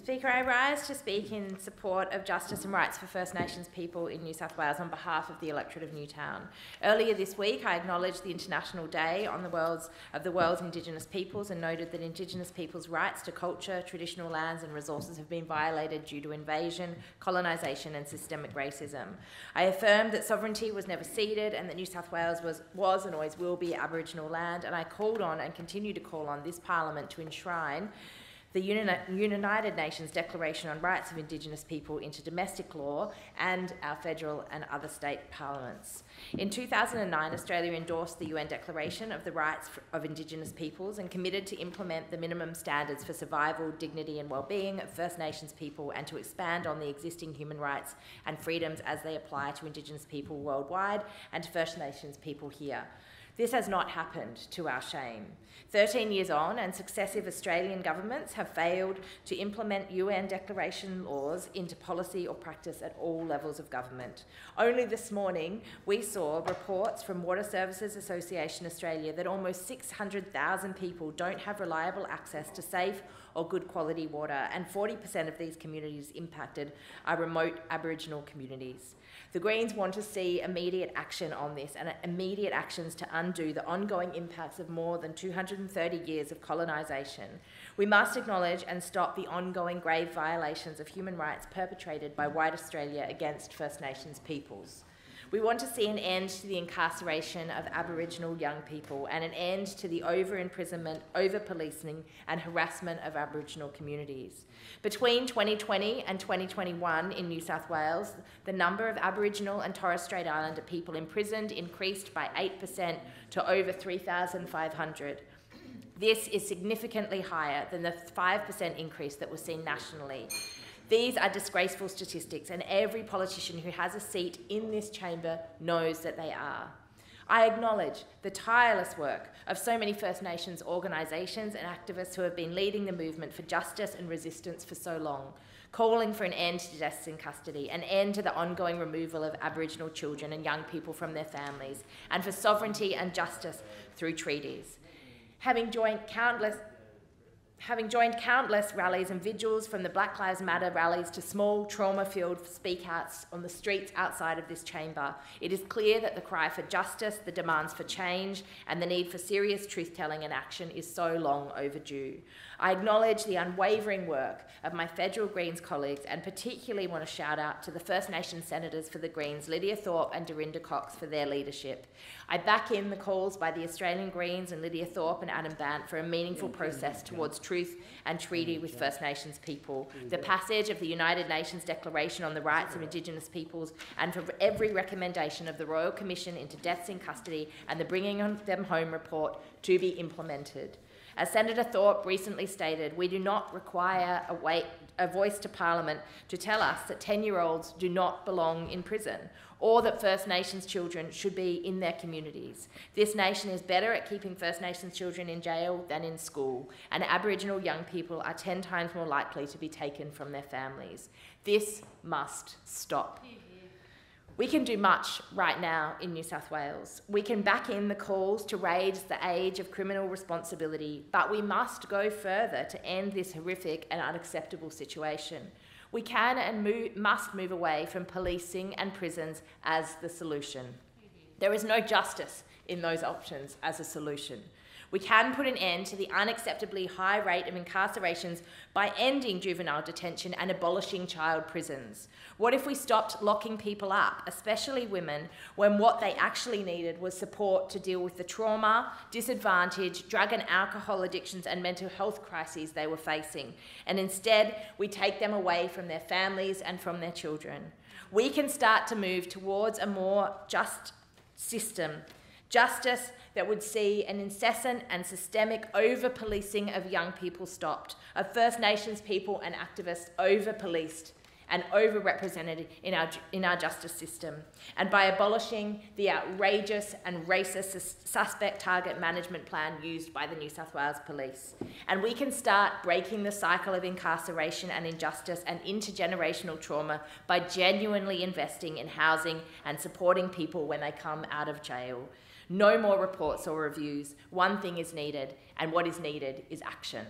Speaker, I rise to speak in support of justice and rights for First Nations people in New South Wales on behalf of the electorate of Newtown. Earlier this week, I acknowledged the International Day of the world's Indigenous peoples and noted that Indigenous peoples' rights to culture, traditional lands and resources have been violated due to invasion, colonisation and systemic racism. I affirmed that sovereignty was never ceded and that New South Wales was and always will be Aboriginal land, and I called on and continue to call on this Parliament to enshrine the United Nations Declaration on Rights of Indigenous People into domestic law and our federal and other state parliaments. In 2009, Australia endorsed the UN Declaration of the Rights of Indigenous Peoples and committed to implement the minimum standards for survival, dignity and well-being of First Nations people and to expand on the existing human rights and freedoms as they apply to Indigenous people worldwide and to First Nations people here. This has not happened, to our shame. 13 years on, and successive Australian governments have failed to implement UN declaration laws into policy or practice at all levels of government. Only this morning, we saw reports from Water Services Association Australia that almost 600,000 people don't have reliable access to safe or good quality water, and 40% of these communities impacted are remote Aboriginal communities. The Greens want to see immediate action on this and immediate actions to undo the ongoing impacts of more than 230 years of colonisation. We must acknowledge and stop the ongoing grave violations of human rights perpetrated by white Australia against First Nations peoples. We want to see an end to the incarceration of Aboriginal young people and an end to the over-imprisonment, over-policing and harassment of Aboriginal communities. Between 2020 and 2021 in New South Wales, the number of Aboriginal and Torres Strait Islander people imprisoned increased by 8% to over 3,500. This is significantly higher than the 5% increase that was seen nationally. These are disgraceful statistics, and every politician who has a seat in this chamber knows that they are. I acknowledge the tireless work of so many First Nations organisations and activists who have been leading the movement for justice and resistance for so long, calling for an end to deaths in custody, an end to the ongoing removal of Aboriginal children and young people from their families, and for sovereignty and justice through treaties. Having joined countless rallies and vigils, from the Black Lives Matter rallies to small trauma-filled speak-outs on the streets outside of this chamber, it is clear that the cry for justice, the demands for change, and the need for serious truth-telling and action is so long overdue. I acknowledge the unwavering work of my federal Greens colleagues and particularly want to shout out to the First Nations senators for the Greens, Lydia Thorpe and Dorinda Cox, for their leadership. I back in the calls by the Australian Greens and Lydia Thorpe and Adam Bant for a meaningful process towards truth and treaty with First Nations people, the passage of the United Nations Declaration on the Rights of Indigenous Peoples, and for every recommendation of the Royal Commission into Deaths in Custody and the Bringing Them Home report to be implemented. As Senator Thorpe recently stated, we do not require a voice to Parliament to tell us that 10-year-olds do not belong in prison, or that First Nations children should be in their communities. This nation is better at keeping First Nations children in jail than in school, and Aboriginal young people are 10 times more likely to be taken from their families. This must stop. We can do much right now in New South Wales. We can back in the calls to raise the age of criminal responsibility, but we must go further to end this horrific and unacceptable situation. We can and must move away from policing and prisons as the solution. There is no justice in those options as a solution. We can put an end to the unacceptably high rate of incarcerations by ending juvenile detention and abolishing child prisons. What if we stopped locking people up, especially women, when what they actually needed was support to deal with the trauma, disadvantage, drug and alcohol addictions and mental health crises they were facing, and instead we take them away from their families and from their children? We can start to move towards a more just system, justice that would see an incessant and systemic over-policing of young people stopped, of First Nations people and activists over-policed and over-represented in our justice system, and by abolishing the outrageous and racist suspect target management plan used by the New South Wales Police. And we can start breaking the cycle of incarceration and injustice and intergenerational trauma by genuinely investing in housing and supporting people when they come out of jail. No more reports or reviews. One thing is needed, and what is needed is action.